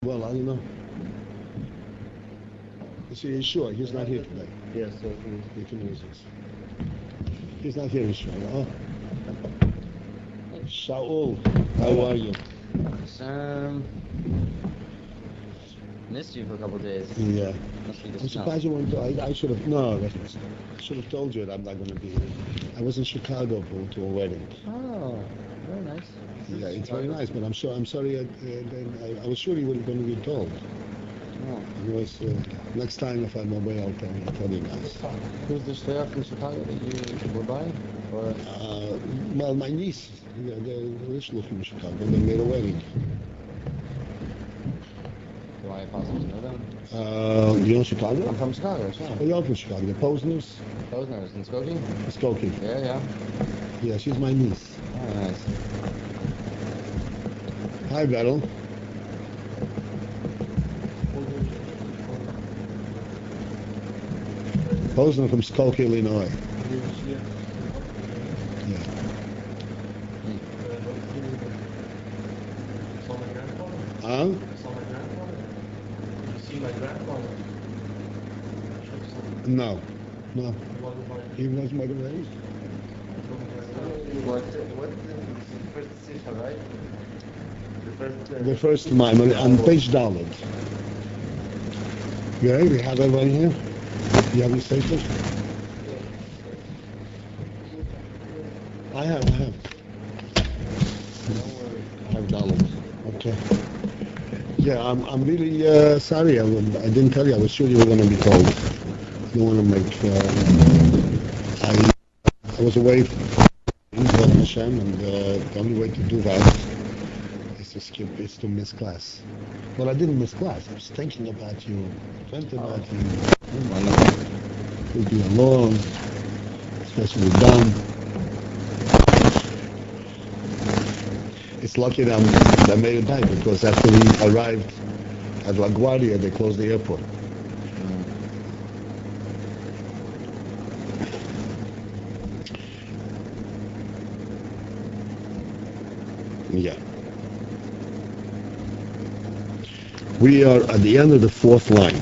Well, I don't know. So you're sure he's not here today? Yes, so He can use this. He's not here, Israel. Huh? Shaul, how are you? Missed you for a couple of days. Yeah. Must be I'm the surprised you weren't. I should have. No, I should have told you that I'm not going to be here. I was in Chicago to a wedding. Oh, very nice. Yeah, it's very nice, but I'm sorry. I was sure you weren't going to be told. Oh. It was, next time if I'm away, I'll tell you guys. Who's the staff in Chicago that you were by? Or? Well, my niece, they're originally from Chicago. They made a wedding. Do I possibly know them? You know Chicago? I'm from Chicago, sure. Oh, you're from Chicago. The Posners? Posner's in Skokie? Skokie. Yeah. Yeah, she's my niece. Oh, nice. Hi, Battle. Posner from Skokie, Illinois. Yeah. Huh? No. He was my raised. What's the first decision, right? The first time on page Dalet. Yeah, we have it right here. You have your statement? I have. I have Dalet. Okay. Yeah, I'm really sorry. I didn't tell you. I was sure you were going to be told. I don't want to make. I was away from Hashem, and the only way to do that is to miss class. Well, I didn't miss class. I was thinking about you, thinking about you. You'll be alone, especially with Dan. It's lucky that I made it back, because after we arrived at LaGuardia, they closed the airport. Yeah. We are at the end of the fourth line.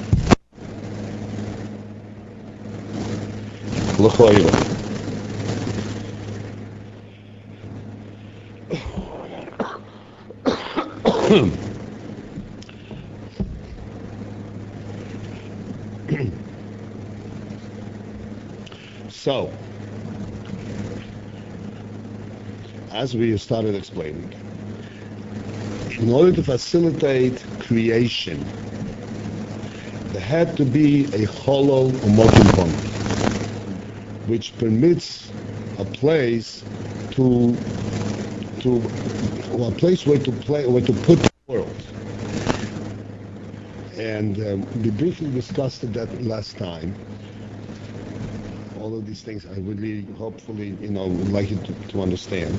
So, as we started explaining, in order to facilitate creation, there had to be a hollow mokim, which permits a place a place where to put the world. And we briefly discussed that last time. All of these things I really, hopefully, would like you to understand.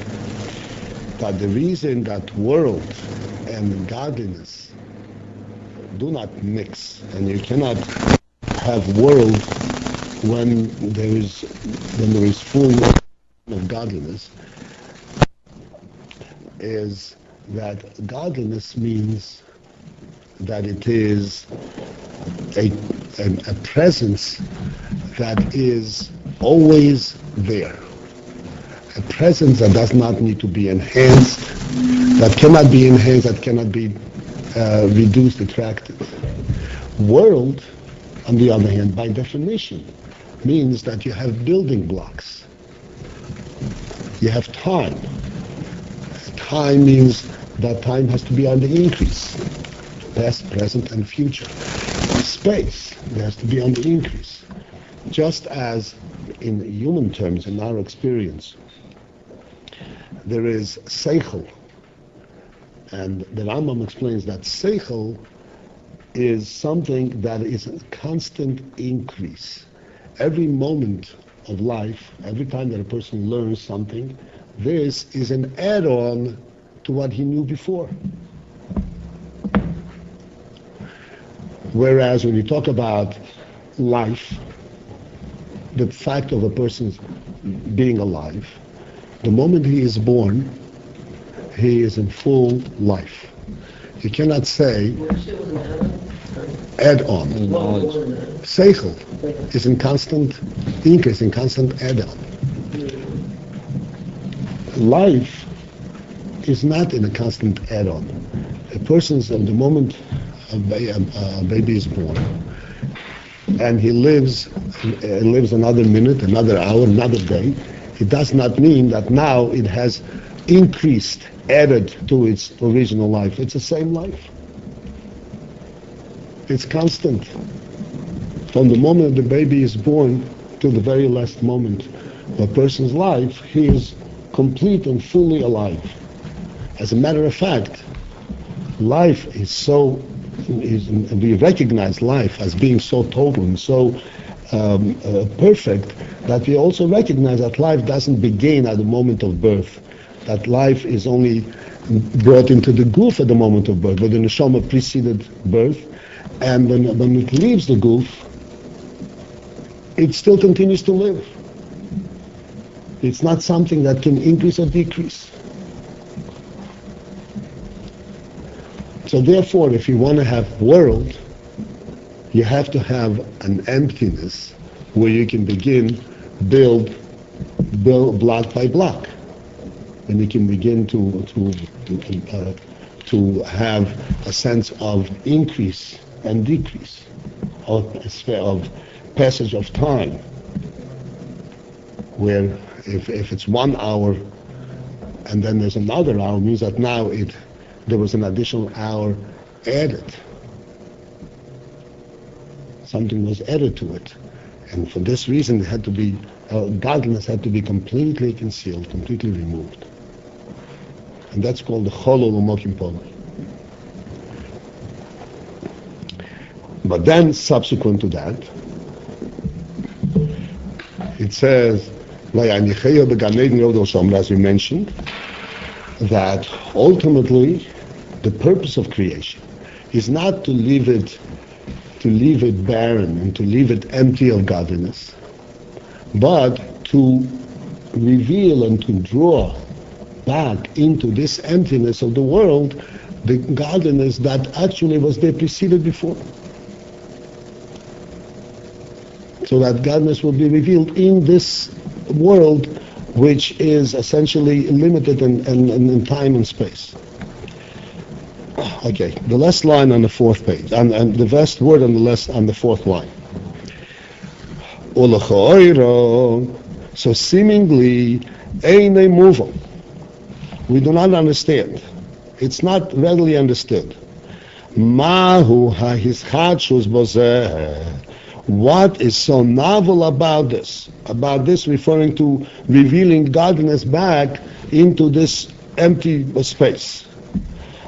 That the reason that world and godliness do not mix, and you cannot have world when there is full of godliness, is that godliness means that it is a presence that is always there. A presence that does not need to be enhanced, that cannot be enhanced, that cannot be reduced, detracted. World, on the other hand, by definition, means that you have building blocks. You have time. Time means that time has to be on the increase. Past, present, and future. Space, there has to be on the increase. Just as in human terms, in our experience, there is seichel, and the Rambam explains that seichel is something that is a constant increase. Every moment of life, every time that a person learns something, this is an add-on to what he knew before. Whereas when you talk about life, the fact of a person being alive, the moment he is born, he is in full life. You cannot say add on. Seichel is in constant increase, in constant add on. Life is not in a constant add on. A person's, at the moment a baby is born, and he lives another minute, another hour, another day, it does not mean that now it has increased, added to its original life. It's the same life. It's constant. From the moment the baby is born to the very last moment of a person's life, he is complete and fully alive. As a matter of fact, life is we recognize life as being so total and so perfect that we also recognize that life doesn't begin at the moment of birth, that life is only brought into the goof at the moment of birth, but the neshama preceded birth, and when it leaves the goof, it still continues to live. It's not something that can increase or decrease. So therefore, if you want to have world, you have to have an emptiness where you can begin build block by block, and you can begin to have a sense of increase and decrease, of passage of time, where if it's 1 hour and then there's another hour, means that now there was an additional hour added. Something was added to it. And for this reason, it had to be, godliness had to be completely concealed, completely removed. And that's called the Cholol Umokim Poli. But then, subsequent to that, it says, as we mentioned, that ultimately the purpose of creation is not to leave it barren and to leave it empty of godliness, but to reveal and to draw back into this emptiness of the world the godliness that actually was there preceded before. So that godliness will be revealed in this world, which is essentially limited in time and space. Okay, the last line on the fourth page, and the last word on the fourth line. So seemingly, eine movel. We do not understand. It's not readily understood. Mahu ha'hischadshus bozeh. What is so novel about this? About this referring to revealing godliness back into this empty space.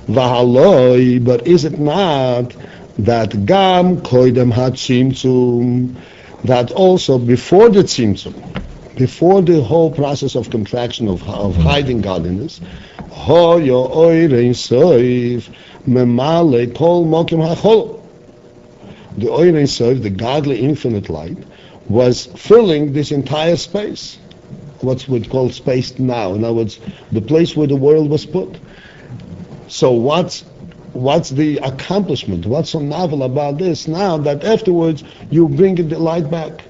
Vahaloi, but is it not that gam koidem hatzimtzum, that also before the tzimtzum, before the whole process of contraction of hiding godliness, hoyo oirein soif memale kol mokim hachol. The oirein soif, the godly infinite light, was filling this entire space. What's we call space now. In other words, the place where the world was put. So what's the accomplishment? What's so novel about this now that afterwards you bring the light back?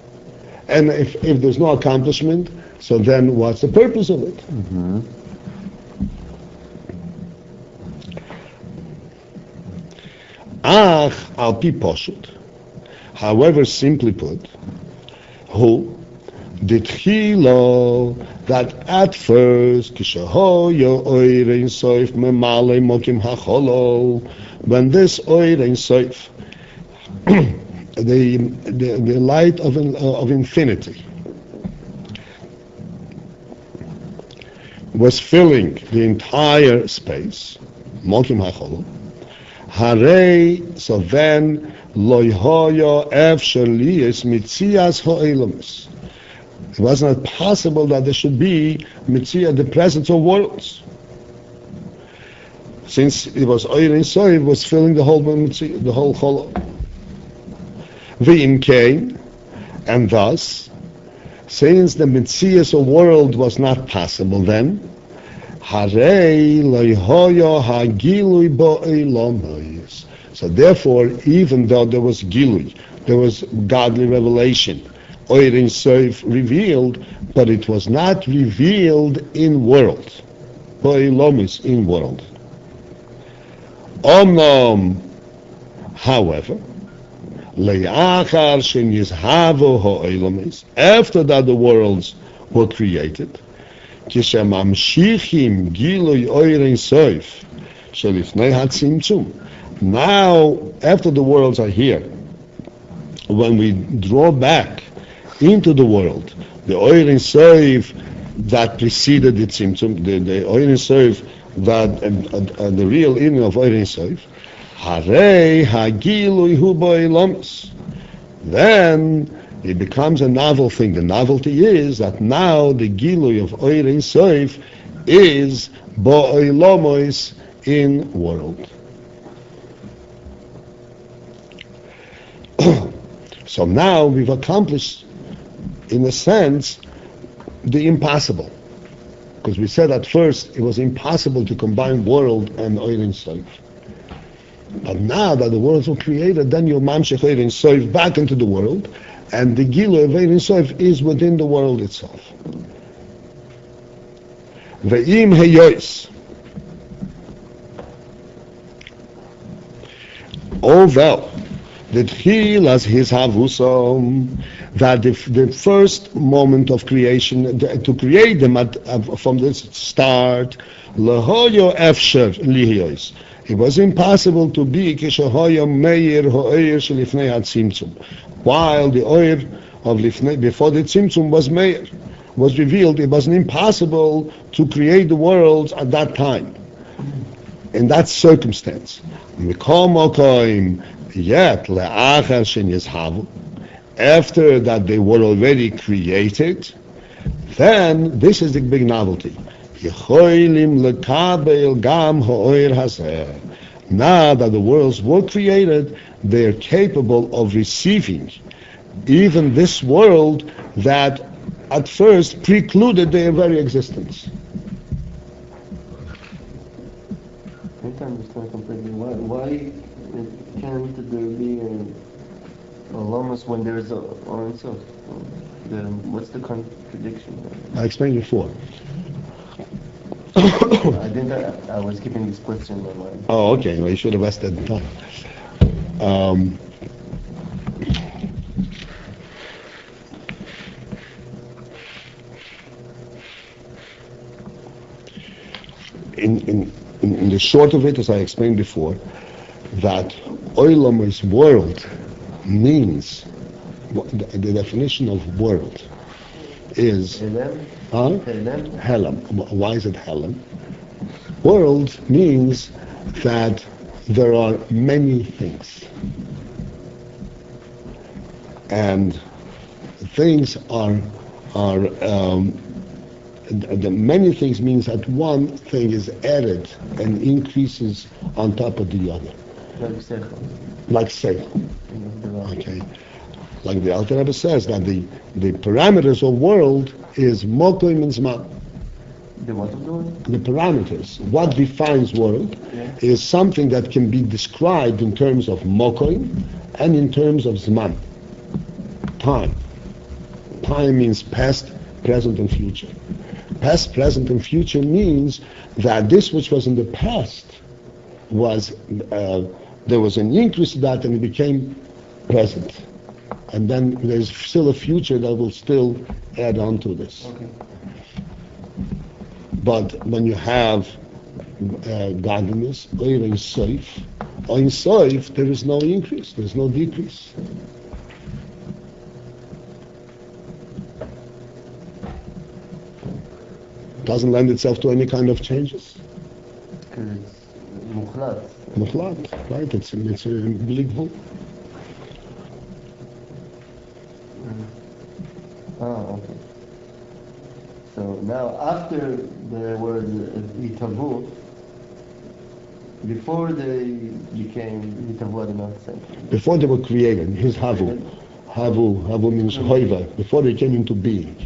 And if there's no accomplishment, so then what's the purpose of it? Mm-hmm. Ach al pi poshut. However, simply put, who did Chilo, that at first, Kishahoyo Oirein Soif Memale Mokim Hacholo, when this Oirein Soif, the light of infinity, was filling the entire space, Mokim Hacholo, Harei, so then, Loihoyo Efsher Liyes Mitzias Ho'elamis. It was not possible that there should be Mitzvah, the presence of worlds. Since it was Oirin Soy, it was filling the whole Mitzvah, the whole Cholo. V'im came, and thus, since the Mitzvah of world was not possible then, Harei loihoyo hagilui bo'elomois. So therefore, even though there was gilui, there was godly revelation, Oirin Soif revealed, but it was not revealed in world. Bo'elomis, in world. However, le'achar shenizhavu ha'olamis, after that the worlds were created, כשממשיכים גילוי אור אין סוף שלפני הצמצום. Now, after the worlds are here, when we draw back into the world, the Or Ein Sof that preceded the Tzimtzum, the Or Ein Sof that the real meaning of Or Ein Sof, Harei Hagilui Hu Bo'elomis. Then it becomes a novel thing. The novelty is that now the Gilui of Or Ein Sof is Bo'elomis in world. So now we've accomplished, in a sense, the impossible. Because we said at first it was impossible to combine world and Or Ein Sof. But now that the worlds were created, then you'll mamshech Or Ein Sof back into the world, and the Gilui of Or Ein Sof is within the world itself. Ve'im heyois. Oh well, that he as his havusom, that the first moment of creation, to create them from the start, lehoyo efsher lihios. It was impossible to be kishahoyo meir ho'er shelifnei hatzimtzum, while the oir of lifnei before the tzimtzum was meir, was revealed. It was impossible to create the worlds at that time, in that circumstance. Yet, after that they were already created, then this is the big novelty. Now that the worlds were created, they are capable of receiving even this world that at first precluded their very existence. I don't understand completely. Why can't there be a lamas when there is a Ein Sof? What's the contradiction? I explained before. I was keeping this question in my mind. Oh, okay. Well, you should have asked at the time. In the short of it, as I explained before, that Olam is world means, the definition of world is Helam. Why is it Helam? World means that there are many things, and things are the many things means that one thing is added and increases on top of the other. Like seichel. Okay. Like the Alter Rebbe says that the parameters of world is mokoim and zman. The what of the world? The parameters. What defines world is something that can be described in terms of mokoim and in terms of zman. Time. Time means past, present, and future. Past, present, and future means that this which was in the past was, there was an increase to that and it became present. And then there's still a future that will still add on to this. Okay. But when you have godliness, Or Ein Sof, there is no increase, there is no decrease. Doesn't lend itself to any kind of changes. Because it's mukhlat. Mukhlat, right? It's a bligvul. Okay. So now, after the word itavu, before they became itavu, I don't know what to say. Before they were created, his havu. Havu means hoiva. Before they came into being.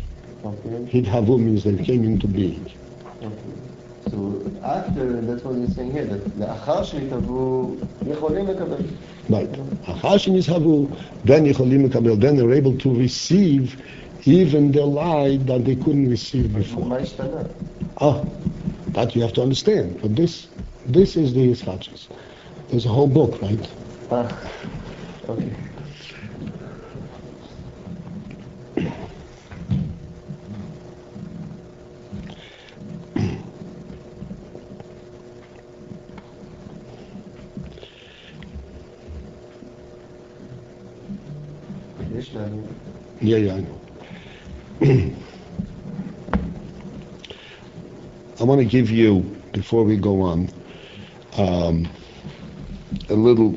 Okay. Hid havu means they came into being. Okay. So after, that's what he's saying here, that לאחר שנתהוו יכולים לקבל. Right. אחר שנתהוו, then יכולים לקבל, then they're able to receive even the light that they couldn't receive before. מה השתנה? That you have to understand. But this is the Yitzchakis. There's a whole book, right? Okay. Yeah, I know. I want to give you, before we go on, a little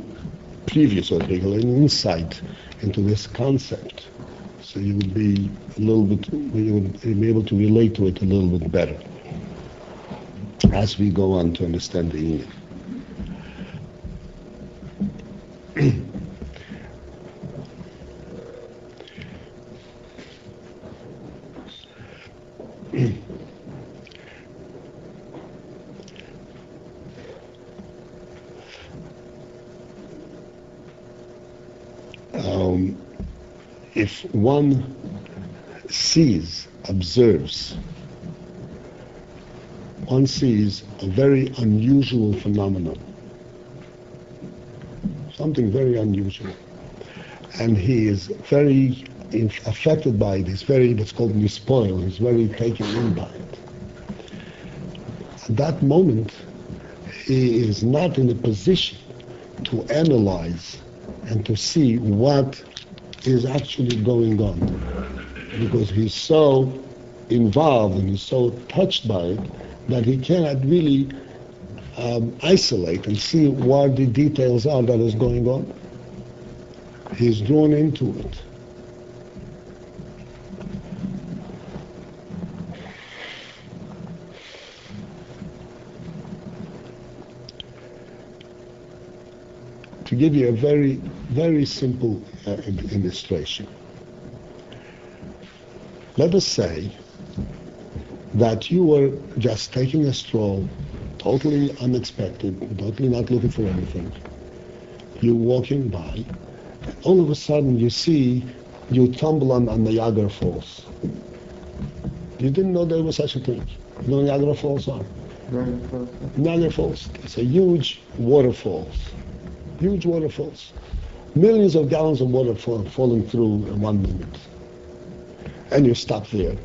previous, or an insight into this concept, so you would be a little bit, you would be able to relate to it a little bit better as we go on to understand the meaning. If one observes, one sees a very unusual phenomenon, something very unusual, and he is very affected by it, he's very, what's called nispoil, he's very taken in by it. At that moment, he is not in a position to analyze and to see what is actually going on, because he's so involved and he's so touched by it that he cannot really isolate and see what the details are that is going on. He's drawn into it. To give you a very, very simple illustration. Let us say that you were just taking a stroll, totally unexpected, totally not looking for anything. You're walking by, and all of a sudden you tumble on Niagara Falls. You didn't know there was such a thing. You know what Niagara Falls are? Niagara Falls. It's a huge waterfalls. Huge waterfalls. Millions of gallons of water falling through in 1 minute. And you stop there.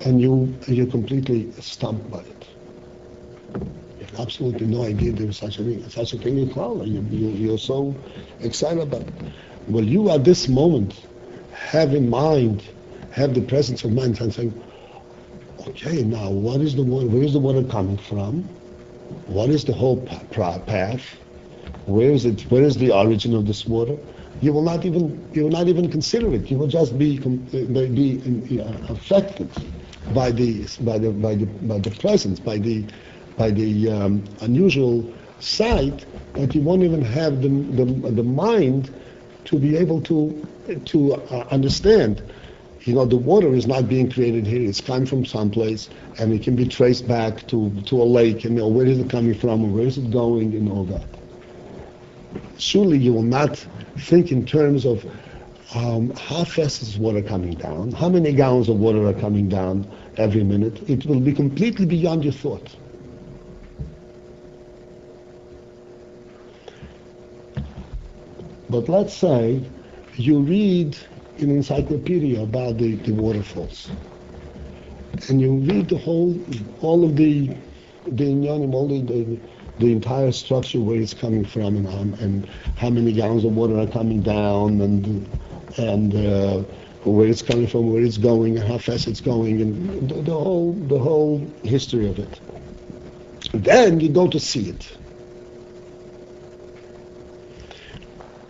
And you're completely stumped by it. You have absolutely no idea there was such a thing in Cloud. You're so excited about it. Well, you at this moment have the presence of mind and saying, okay, now what is the water? Where is the water coming from? What is the whole path? Where is it? Where is the origin of this water? You will not even consider it. You will just be affected by the presence, by the unusual sight, that you won't even have the mind to be able to understand. You know, the water is not being created here. It's come from someplace, and it can be traced back to a lake. And where is it coming from? And where is it going? And all that. Surely you will not think in terms of how fast is water coming down, how many gallons of water are coming down every minute. It will be completely beyond your thought. But let's say you read an encyclopedia about the waterfalls, and you read all of the entire structure, where it's coming from, and how many gallons of water are coming down, and where it's coming from, where it's going, and how fast it's going, and the whole history of it. Then you go to see it.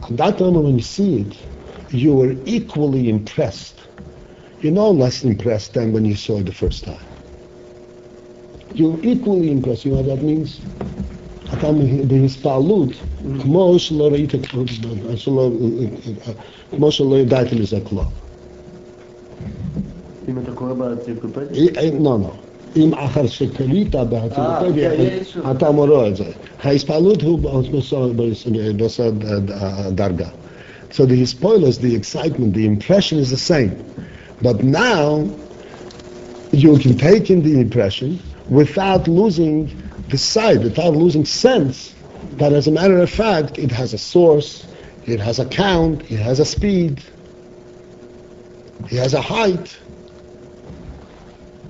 At that moment when you see it, you are equally impressed. You're no less impressed than when you saw it the first time. You're equally impressed. You know what that means? בהסתעלות, כמו שלא ידעתי לזה כלום. אם אתה קורא באנציקלופדיה? No. אם אחר שקרית בהצלותיו, yeah, אתה מורה את זה. ההספעלות הוא בסוד דרגה. So the spoilers, the excitement, the impression is the same. But now, you can take in the impression without losing the sight, without losing sense, that as a matter of fact, it has a source, it has a count, it has a speed, it has a height.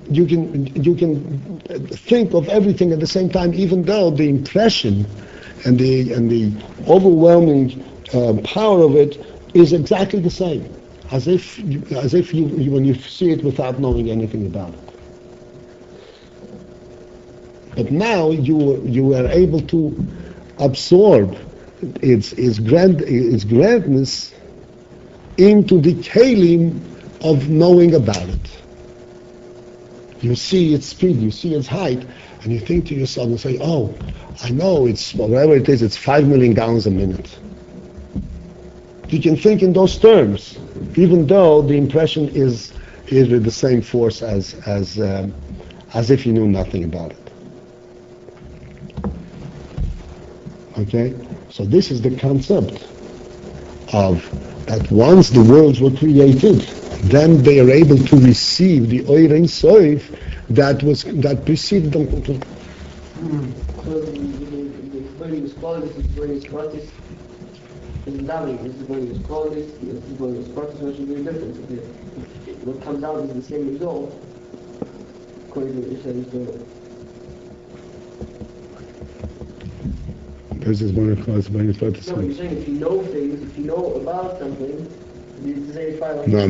You can think of everything at the same time, even though the impression and the overwhelming power of it is exactly the same, as if you when you see it without knowing anything about it. But now you are able to absorb its grandness into the kalim of knowing about it. You see its speed, you see its height, and you think to yourself and say, oh, I know it's, whatever it is, it's 5 million gallons a minute. You can think in those terms, even though the impression is with the same force as if you knew nothing about it. Okay? So this is the concept of that once the worlds were created, then they are able to receive the Oir Ein Sof that preceded them. So the various qualities, various parties, is loving. This is various qualities, this is various parties, which is very different. What comes out is the same result, according to what you said. This is one of the various parties. No, you're saying if you know things, if you know about something, it's the same file. No.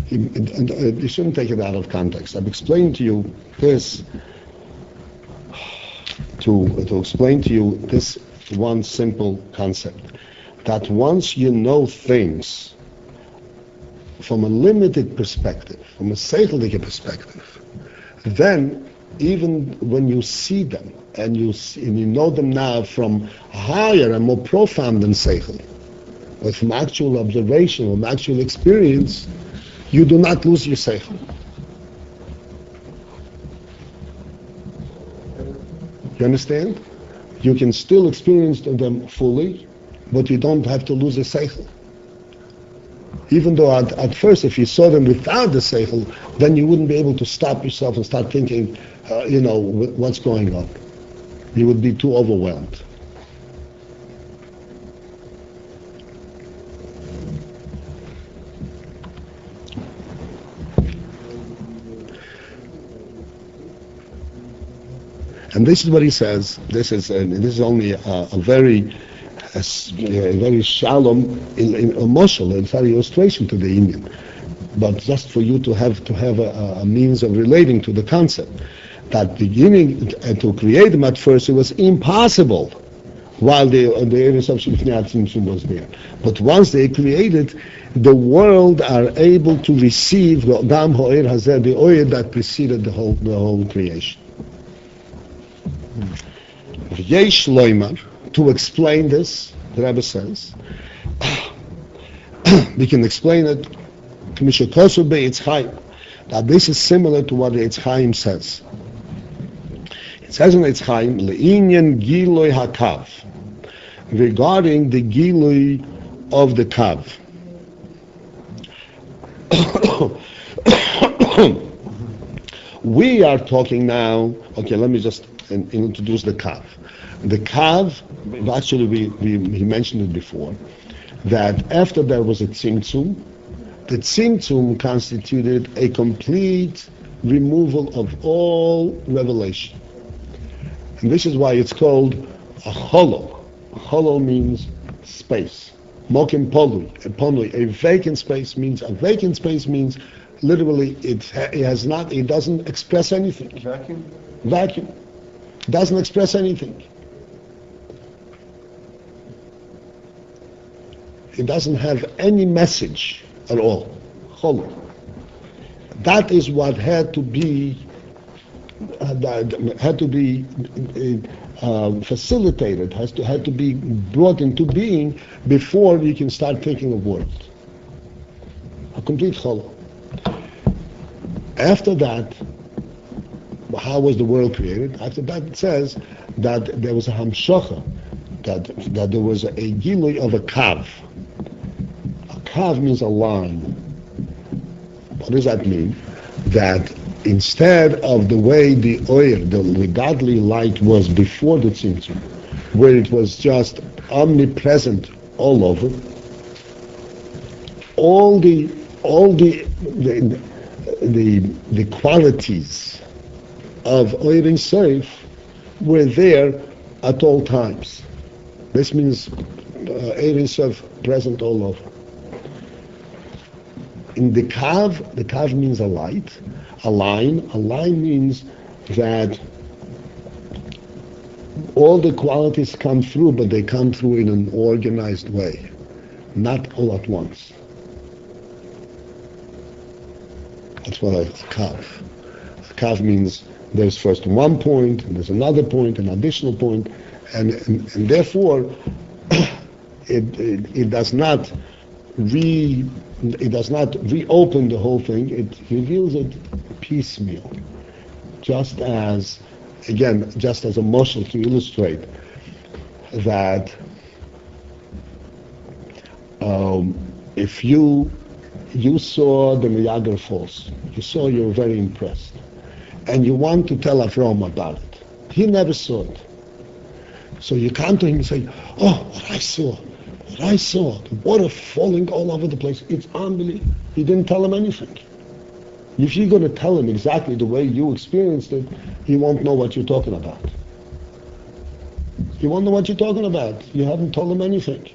You shouldn't take it out of context. I've explained to you this to explain to you this one simple concept, that once you know things from a limited perspective, from a seichelic perspective, then even when you see them and you know them now from higher and more profound than seichel, but from actual observation, from actual experience, you do not lose your seichel. You understand? You can still experience them fully, but you don't have to lose the seichel. Even though at first, if you saw them without the seichel, then you wouldn't be able to stop yourself and start thinking, what's going on. You would be too overwhelmed. And this is what he says. This is only a very shallow emotional and very illustration to the Indian, but just for you to have a means of relating to the concept. That beginning to create them at first, it was impossible while the Eres of Shifnei was there. But once they created, the world are able to receive Gam Ho'er Hazeh, the oil that preceded the whole creation. Yesh Loimar, to explain this, the Rebbe says, we can explain it to Mishakosu Be'etz Chaim, that this is similar to what the Eitz Chaim says. It says in Eitz Chaim, Le'inyan Giloi HaKav, regarding the Giloi of the Kav. We are talking now, okay, let me just introduce the Kav. The Kav, actually we mentioned it before, that after there was a Tzimtzum, the Tzimtzum constituted a complete removal of all revelation. And this is why it's called a cholo. A cholo means space. Mokim polui, a vacant space means literally it doesn't express anything. Vacuum. It doesn't express anything. It doesn't have any message at all. Cholo. That is what had to be facilitated, had to be brought into being before we can start thinking of words. A complete cholo. After that, how was the world created? After that it says that there was a hamshocha, that there was a gilui of a kav. A kav means a line. What does that mean? That instead of the way the oir, the godly light was before the tzimtzum, where it was just omnipresent all over, all the qualities of oir and seif were there at all times. This means oir and seif present all over. In the kav means a light, a line. A line means that all the qualities come through, but they come through in an organized way, not all at once. That's what a kav. A kav means there's first one point, and there's another point, an additional point, and therefore it does not reopen the whole thing. It reveals it piecemeal, just as a moshel to illustrate that if you saw the Niagara Falls, you were very impressed, and you want to tell Avram about it. He never saw it. So you come to him and say, "Oh, what I saw, the water falling all over the place, it's unbelievable." He didn't tell him anything. If you're going to tell him exactly the way you experienced it, he won't know what you're talking about. He won't know what you're talking about. You haven't told him anything.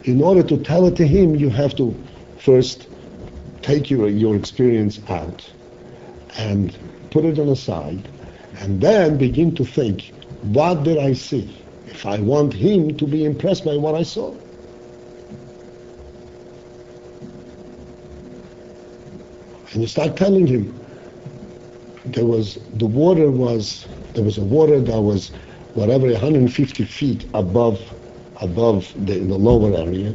In order to tell it to him, you have to first take your experience out and put it on the side, and then begin to think, what did I see? If I want him to be impressed by what I saw. And you start telling him, there was a water that was whatever 150 feet above the lower area,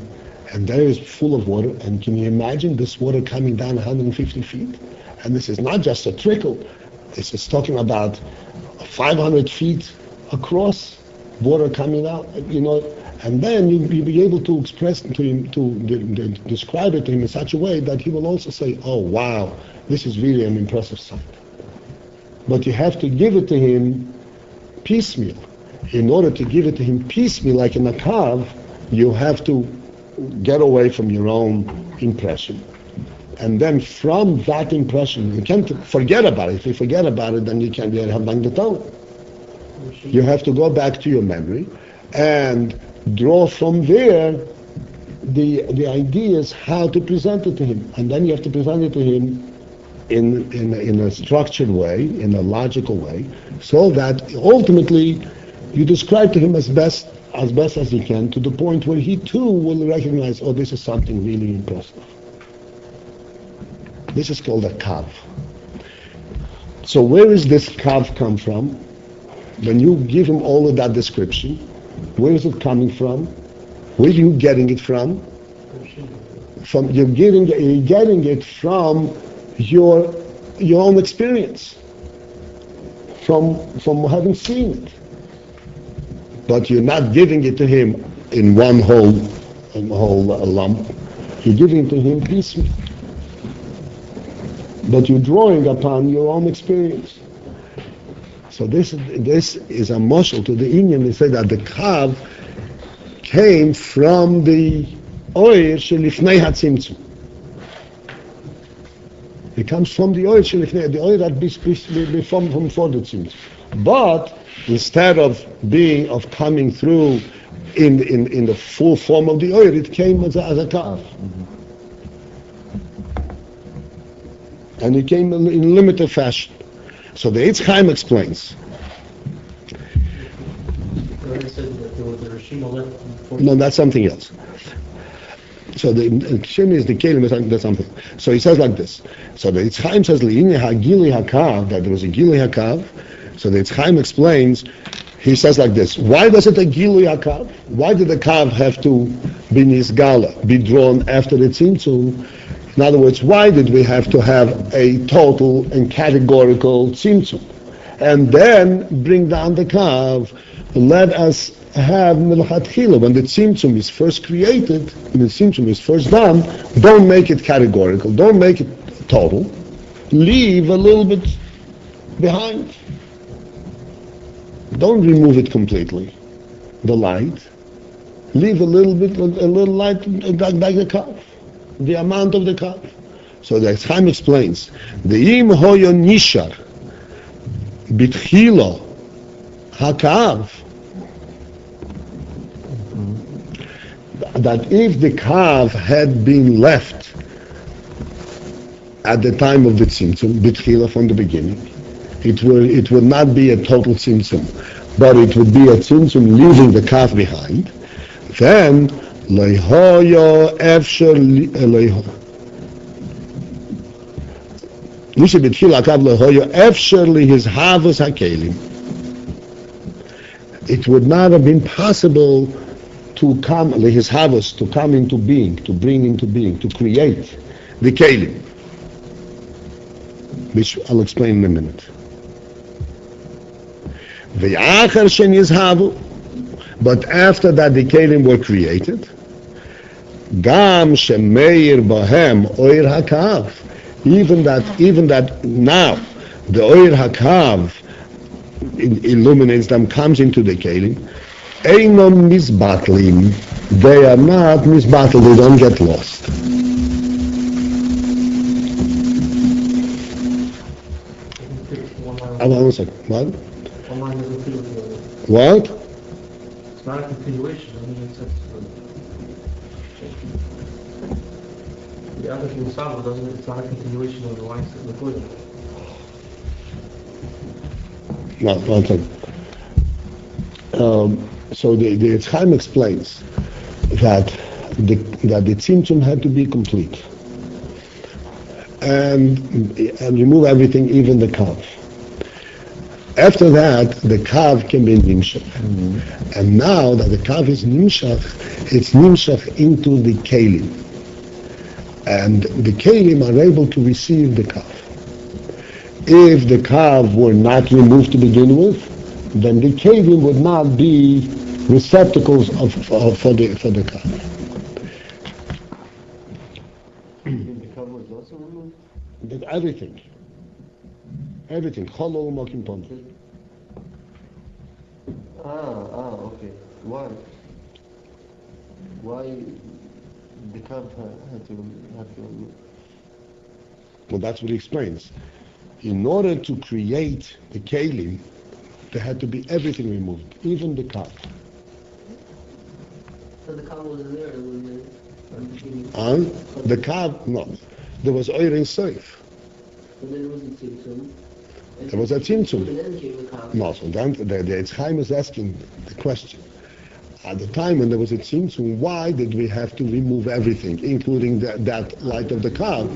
and there is full of water. And can you imagine this water coming down 150 feet? And this is not just a trickle. This is talking about 500 feet across, water coming out, and then you'll be able to express to him, to describe it to him in such a way that he will also say, "Oh wow, this is really an impressive sight." But you have to give it to him piecemeal. In order to give it to him piecemeal, like in a kav, you have to get away from your own impression. And then from that impression, you can't forget about it. If you forget about it, then you can't have Magneton. You have to go back to your memory and draw from there the ideas how to present it to him. And then you have to present it to him in a structured way, in a logical way, so that ultimately you describe to him as best as you can, to the point where he too will recognize, oh, this is something really impressive. This is called a kav. So where does this kav come from? When you give him all of that description, where is it coming from? Where are you getting it from? You're getting it from your own experience, from having seen it. But you're not giving it to him in one whole lump. You're giving it to him piecemeal. But you're drawing upon your own experience. So this is a moshel to the Indian. They say that the kav came from the oir shelifnei hatzimtzum. It comes from the oir shelifnei, the oir that from before the tzimtzum. But instead of coming through in the full form of the oir, it came as a kav. And it came in limited fashion. So the Eitz Chaim explains. No, that's something else. So the Shem is the Kelim, that's something. So he says like this. So the Eitz Chaim says, L'inye ha'gili ha'kav, that there was a gili ha'kav. So the Eitz Chaim explains, he says like this. Why was it a gili ha'kav? Why did the kav have to be nisgala, be drawn after the tzimtzum? In other words, why did we have to have a total and categorical tzimtzum? and then bring down the kav. Let us have milchatchila. When the tzimtzum is first created, when the tzimtzum is first done, don't make it categorical, don't make it total. Leave a little bit behind. Don't remove it completely. The light. Leave a little light, like the kav, the amount of the kav. So the Chaim explains, the im hoyo nishar bitchilo hakav, that if the kav had been left at the time of the tzimtzum, bitchila from the beginning, it would not be a total tzimtzum, but it would be a tzimtzum leaving the kav behind. Then leihoyo efsher leiho. Nisha bitchila hakav leihoyo efsher lihis havos hakelim. It would not have been possible to come lihis havos, to come into being, to bring into being, to create the kelim, which I'll explain in a minute. V'achar shen yizhavu, but after that the kelim were created, gam shemeir bohem oir hakav, even that now the oir hakav illuminates them, comes into the kelim, einom misbatlim, they are not misbattled, they don't get lost. One second. What? What? It's not a continuation. I mean, it's the other thing doesn't. It's not a continuation of the lines that we're putting. No, one second. So the Chaim explains that the tzimtzum had to be complete and remove everything, even the kav. After that, the kav can be nimshach. Mm-hmm. And now that the kav is nimshach, it's nimshach into the kelim. And the kelim are able to receive the kav. If the kav were not removed to begin with, then the kelim would not be receptacles for the kav. The kav was also removed? Everything. Everything. Cholo u'mokim pom. Okay. Why? Why the kav had to remove? Well, that's what he explains. In order to create the kelim, there had to be everything removed, even the kav. So the kav wasn't there. It was And the kav, no. There was oir in seif. But then it wasn't tzimtzum. There was a tzimtzum. And then came the kav. No, so then the Chaim is asking the question. At the time when there was a tzimtzum, why did we have to remove everything, including that light of the kav?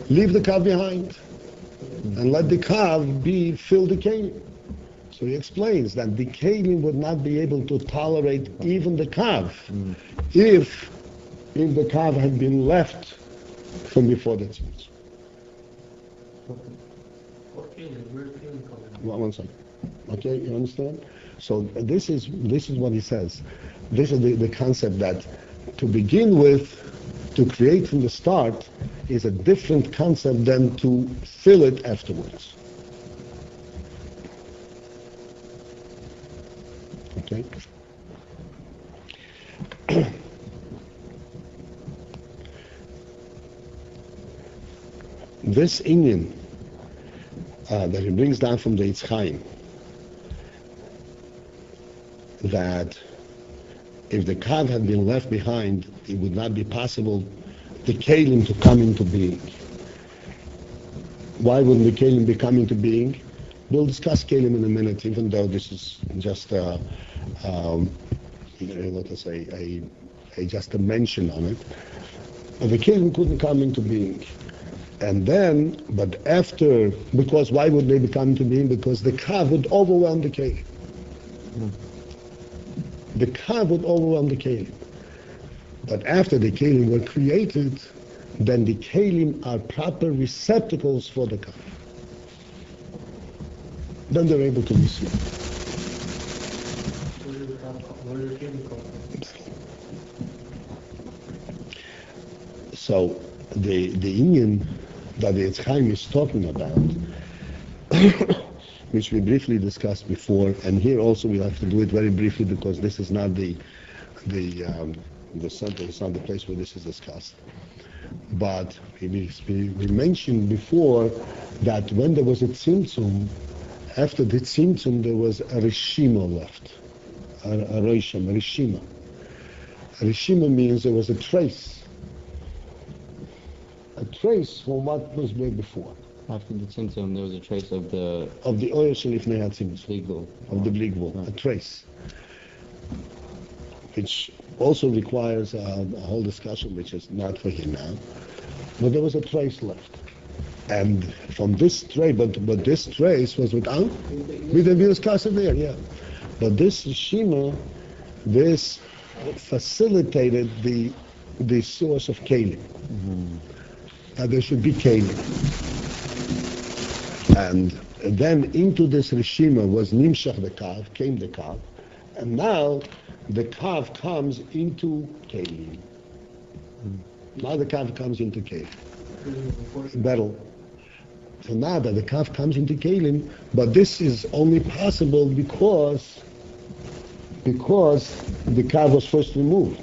Leave the kav behind and let the kav fill the kelim. So he explains that the kelim would not be able to tolerate even the kav if the kav had been left from before the tzimtzum. One second. Okay, you understand? So this is what he says. This is the concept that to begin with, to create from the start, is a different concept than to fill it afterwards. Okay? This Inyan that he brings down from the Eitz Chaim, that if the kav had been left behind, it would not be possible the kelim to come into being. Why wouldn't the kelim be coming to being? We'll discuss kelim in a minute, even though this is just let us say just a mention on it. But the kelim couldn't come into being. And then, but after, because why would they come into being? Because the kav would overwhelm the kelim. The kav would overwhelm the kelim. But after the kelim were created, then the kelim are proper receptacles for the kav. then they're able to receive. Where did the kingdom come from? So the Indian that the Eitz Chaim is talking about, which we discussed before, and here also we have to do it very briefly because this is not the center, it's not the place where this is discussed. But we mentioned before that when there was a tzimtzum, after the tzimtzum there was a rishima left, a rishima. A rishima means there was a trace from what was way before. After the tzimtzum, there was a trace of the oil shelifnei hatzimtzum, legal of the bligvul, right. A trace, which also requires a whole discussion, which is not for here now. But there was a trace left, and from this trace, but this trace was without. We discussed it there, yeah. But this rishima, this facilitated the source of kelim. Mm-hmm. That there should be kelim. And then into this rishima was nimshach the kav, came the kav, and now the kav comes into kelim. Now the kav comes into kelim. Battle. So now that the kav comes into kelim, but this is only possible because the kav was first removed.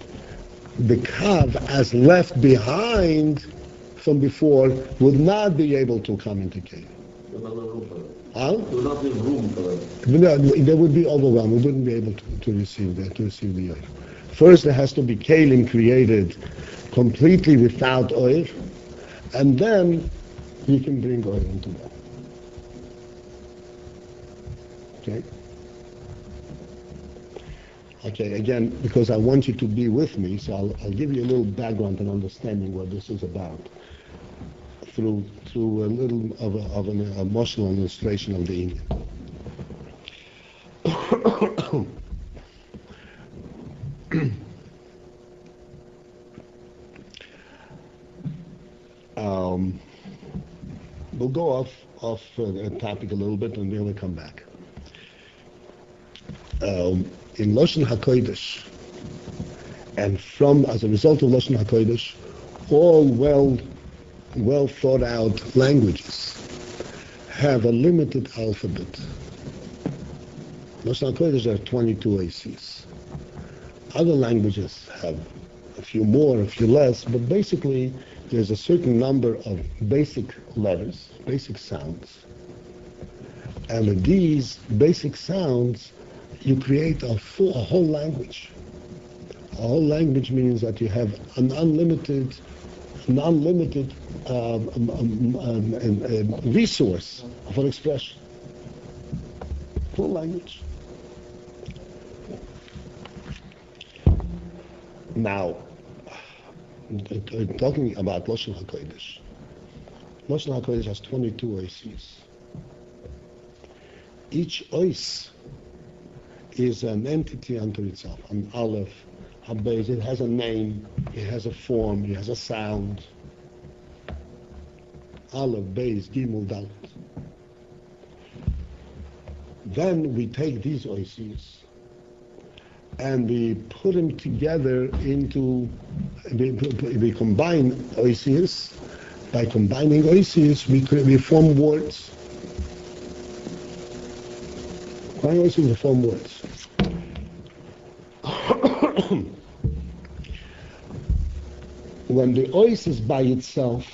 The kav as left behind from before would not be able to come into kelim. Huh? There will not be room for it. No, they would be overwhelmed. We wouldn't be able to receive the oil. First, there has to be kelim created completely without oil, and then you can bring oil into them. Okay? Okay, again, because I want you to be with me, so I'll give you a little background and understanding what this is about through a little of an emotional illustration of the Indian. We'll go off the topic a little bit and then we'll come back. In Lashon HaKodesh, and as a result of Lashon HaKodesh, all well thought out languages have a limited alphabet. Lashon HaKodesh there are 22 ACs. Other languages have a few more, a few less, but basically there's a certain number of basic letters, basic sounds. And with these basic sounds, you create a whole language. A whole language means that you have an unlimited resource for expression. Full language. Now, talking about Lashon HaKodesh. Lashon HaKodesh has 22 oises. Each ois is an entity unto itself, an aleph, a base. It has a name, it has a form, it has a sound. Aleph, base, gimel, dalet. Then we take these oises and we put them together we combine oises. By combining oises, we form words. Combine oises, we form words. When the ois is by itself,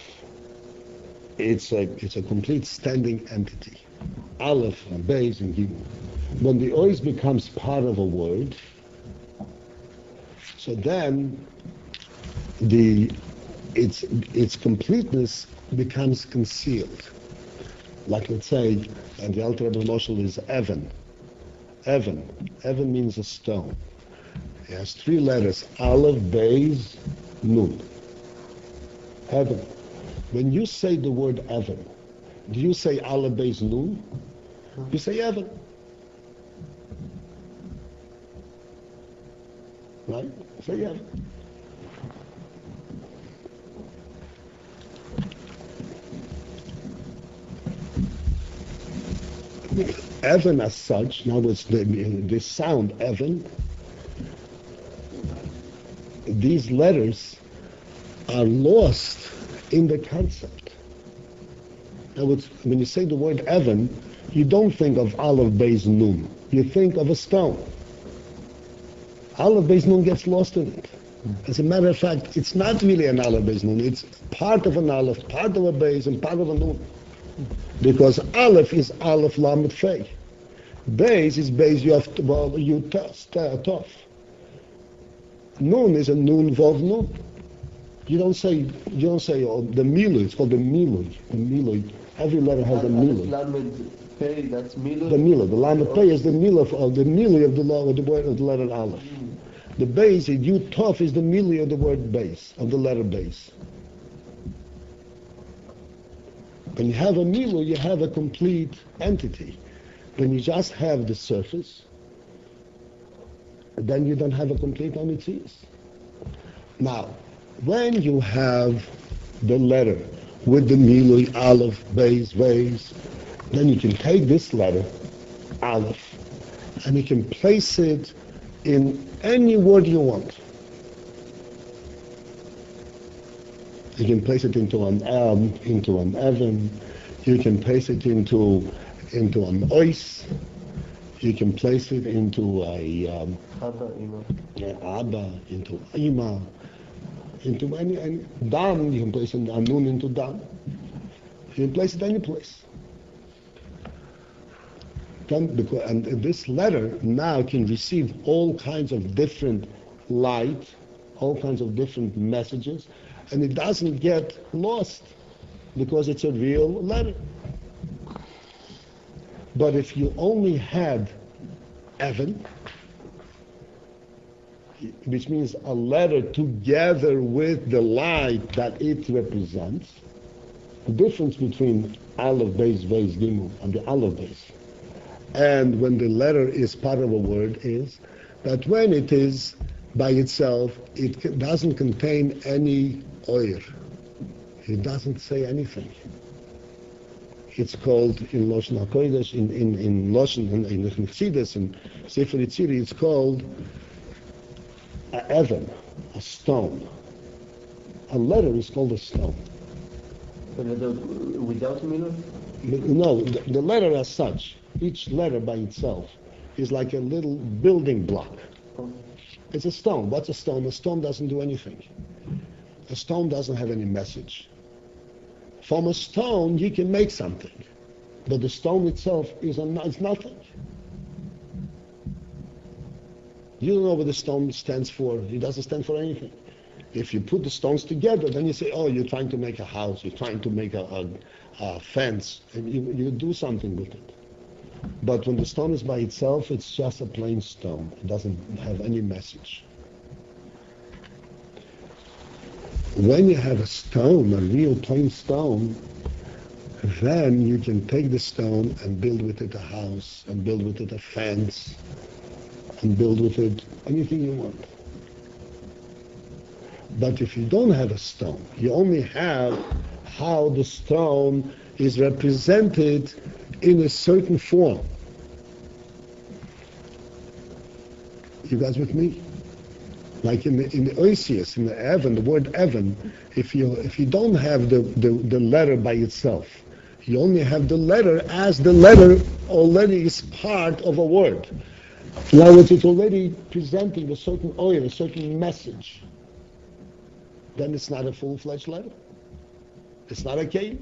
it's a complete standing entity. Aleph, and Beis, and Gimel. When the ois becomes part of a word, so then its completeness becomes concealed. Like let's say, and the Alter Rebbe Moshel is Evan. Evan means a stone. It has 3 letters: Aleph, Beis, Nun. Evan. When you say the word Evan, do you say Aleph, Beis, Nun? You say Evan. Right? Say Evan. Evan as such, in other words, the sound Evan, these letters are lost in the concept. In other words, when you say the word Evan, you don't think of Aleph, Beis, Nun. You think of a stone. Aleph, Beis, Nun gets lost in it. As a matter of fact, it's not really an Aleph, Beis, Nun. It's part of an Aleph, part of a Beis, and part of a Nun. Because Aleph is Aleph, Lamed, Fei. Beis is Beis, Yud, Tov. Nun is a Nun, Vav, Nun. You don't say, oh, the Milui. It's called the Milui. The Milui. Every letter has a Milui. Lamed Pei, that's Milui? The Milui. The Lamed Pei is the Milui of the Milui of the word of the letter Aleph. The Beis, Yud Tov, is the Milui of the word Beis, of the letter Beis. When you have a Milui, you have a complete entity. When you just have the surface, then you don't have a complete Amitzis. Now, when you have the letter with the Milui, Aleph, Beis, Beis, then you can take this letter, Aleph, and you can place it in any word you want. You can place it into an into an Evan. You can place it into an Ois. You can place it into a Abba, Abba, into Ima, into any Dam. You can place a Nun into Dam. You can place it any place. And this letter now can receive all kinds of different light, all kinds of different messages, and it doesn't get lost because it's a real letter. But if you only had Evan, which means a letter together with the light that it represents, the difference between Aleph, Beis, Beis, Gimel, and the Aleph, Beis, and when the letter is part of a word, is that when it is by itself, it doesn't contain any oir. It doesn't say anything. It's called in Loshen HaKodesh, in Loshen, in the Chassidus, in Sefer Yitziri, it's called a Evan, a stone. A letter is called a stone. Without Milui? No, the letter as such, each letter by itself, is like a little building block. It's a stone. What's a stone? A stone doesn't do anything. A stone doesn't have any message. From a stone, you can make something. But the stone itself is nothing. You don't know what the stone stands for. It doesn't stand for anything. If you put the stones together, then you say, oh, you're trying to make a house, you're trying to make a fence, and you do something with it. But when the stone is by itself, it's just a plain stone. It doesn't have any message. When you have a stone, a real plain stone, then you can take the stone and build with it a house, and build with it a fence, and build with it anything you want. But if you don't have a stone, you only have how the stone is represented in a certain form. You guys with me? Like in the Oisius, in the Evan, the word Evan, if you don't have the letter by itself, you only have the letter as the letter already is part of a word. In other words, it's already presenting a certain oil, a certain message. Then it's not a full-fledged letter. It's not a key.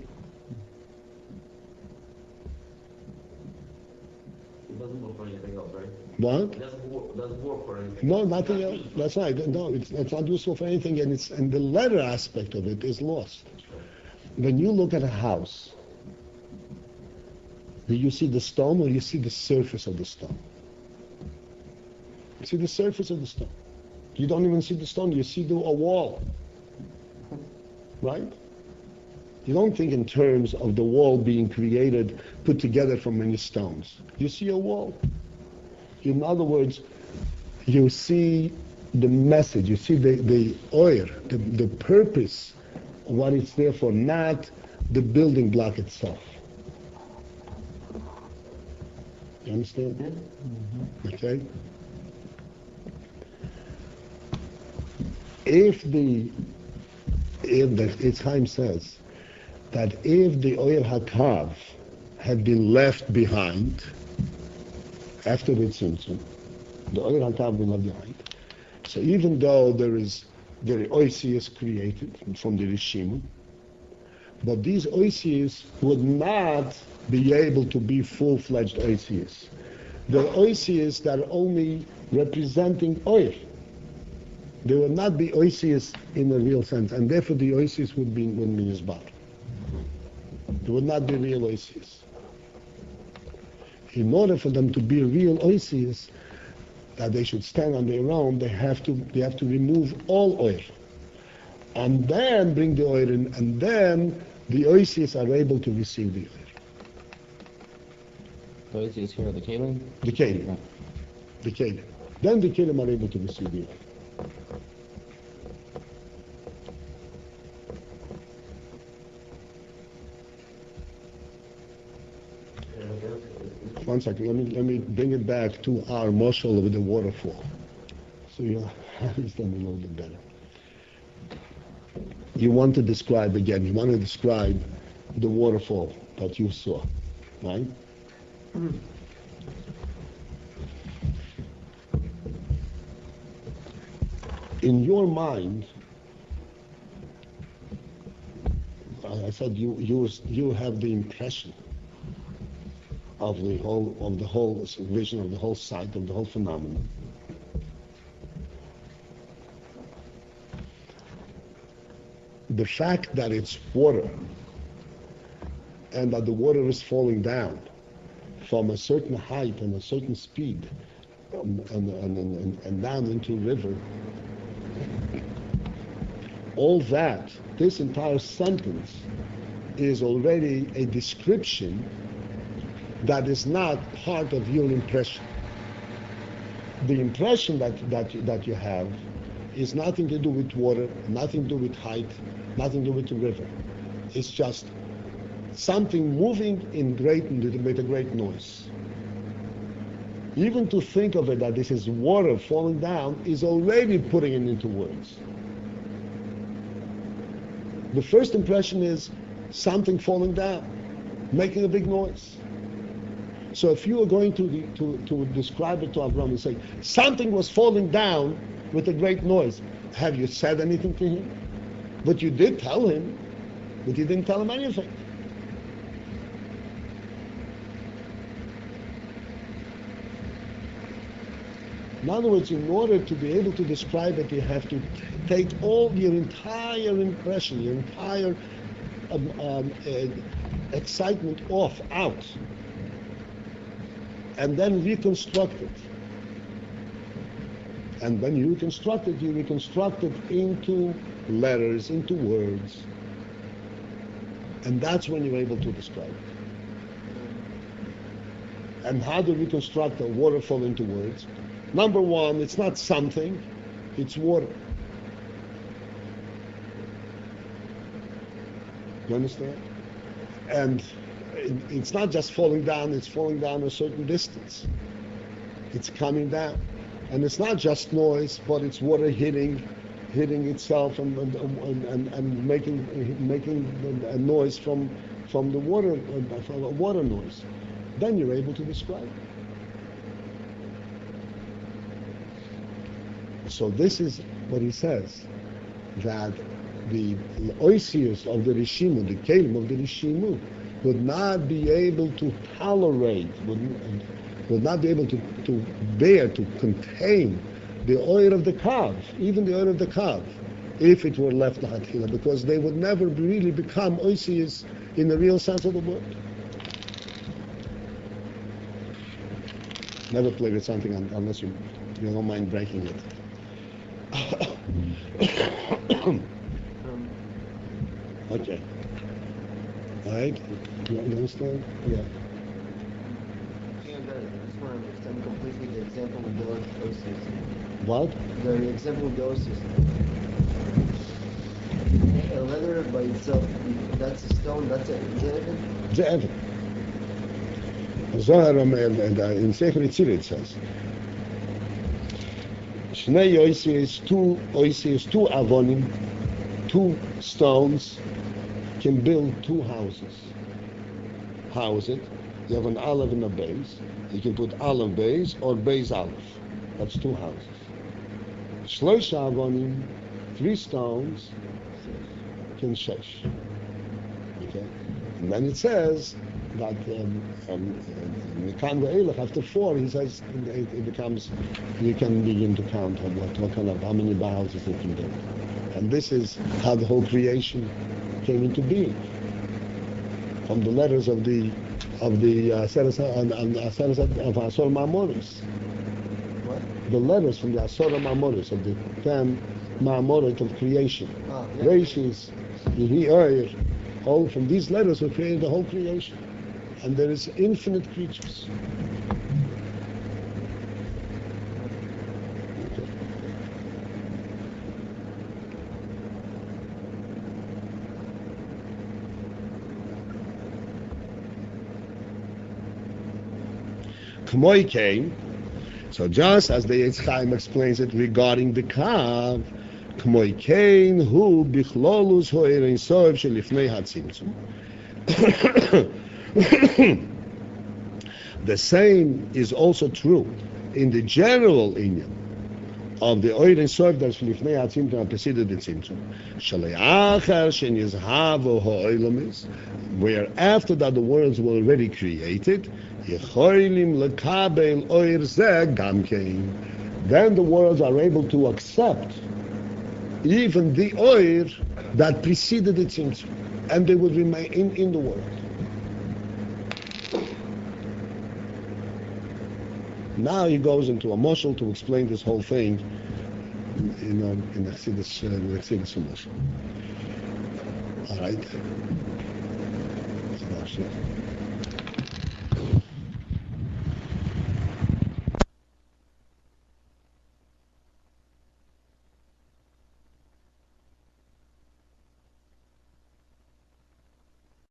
It doesn't work for anything else, right? What? It doesn't work for anything. No, nothing else. That's right. No, it's not useful for anything, and the letter aspect of it is lost. When you look at a house, do you see the stone or you see the surface of the stone? You see the surface of the stone. You don't even see the stone. You see a wall. Right? You don't think in terms of the wall being created, put together from many stones. You see a wall. In other words, you see the message, you see the oir, the purpose of what it's there for, not the building block itself. You understand? Yeah. Okay? If the Itzchaim says that if the oil hakav had been left behind after the tzimtzum, the oil hakav been left behind. So even though the oisius created from the Rishim, but these oisius would not be able to be full-fledged oisius. The oisius that are only representing oil. They will not be oisius in the real sense, and therefore the oisius would be yizbar. They would not be real oisius. In order for them to be real oisius, that they should stand on their own, they have to remove all oil, and then bring the oil in, and then the oisius are able to receive the oil. The oisius here are the kalim? The kalim. Right. The kalim. Then the kalim are able to receive the oil. One second, let me bring it back to our moshel with the waterfall, so you understand a little bit better. You want to describe again, you want to describe the waterfall that you saw, right? In your mind, I said you have the impression of the whole vision, of the whole sight, of the whole phenomenon. The fact that it's water and that the water is falling down from a certain height and a certain speed and down into a river, all that, this entire sentence is already a description that is not part of your impression. The impression that you have is nothing to do with water, nothing to do with height, nothing to do with the river. It's just something moving with a great noise. Even to think of it that this is water falling down is already putting it into words. The first impression is something falling down, making a big noise. So if you are going to describe it to Abraham and say, something was falling down with a great noise, have you said anything to him? But you did tell him, but you didn't tell him anything. In other words, in order to be able to describe it, you have to take all your entire impression, your entire excitement out, and then reconstruct it. And when you reconstruct it into letters, into words. And that's when you're able to describe it. And how to reconstruct a waterfall into words? Number one, it's not something, it's water. You understand? And it's not just falling down, it's falling down a certain distance. It's coming down. And it's not just noise, but it's water hitting itself and making a noise from the water, from a water noise. Then you're able to describe it. So this is what he says, that the oisius of the Rishimu, the kelim of the Rishimu, would not be able to tolerate, would not be able to bear, to contain the oil of the kav, even the oil of the kav, if it were left l'hatchila, because they would never really become oisius in the real sense of the word. Never play with something unless you don't mind breaking it. Okay. All right? You understand? Yeah. I just want to understand completely the example with the oasis. What? The example with the oasis. A letter by itself, that's a stone, that's a Ze'evin. Ze'evin. Zohar in Sefer Yitzir it says, Shnei Oisi is two avonim, two stones can build two houses. How is it? You have an aleph and a base. You can put aleph base or base aleph. That's two houses. Shloisha avonim, three stones can shesh. Okay? And then it says that after four, he says it becomes, you can begin to count on how many houses you can build. And this is how the whole creation came into being. From the letters of the Asor Ma'amoros. The letters from the Asor Ma'amoros, of the 10 Ma'amoros of creation. Reishis, all from these letters were created the whole creation. And there is infinite creatures. K'moi came, so just as the Eitz Chaim explains it regarding the Kav, K'moi came, hu bichlolus ho'erein so'ev shelifnei hatzimtzum. The same is also true in the general inyan of the Oirin Sof that's Lifnei HaTzimtzum and preceded the Tzimtzum. Shale'achar shen yizhavu ha'oilamis, where after that the worlds were already created, yechoilim lekabel oir zeh gamkein. Then the worlds are able to accept even the oir that preceded the Tzimtzum, and they would remain in the world. Now he goes into a moshel to explain this whole thing in the Chassidus moshel. All right.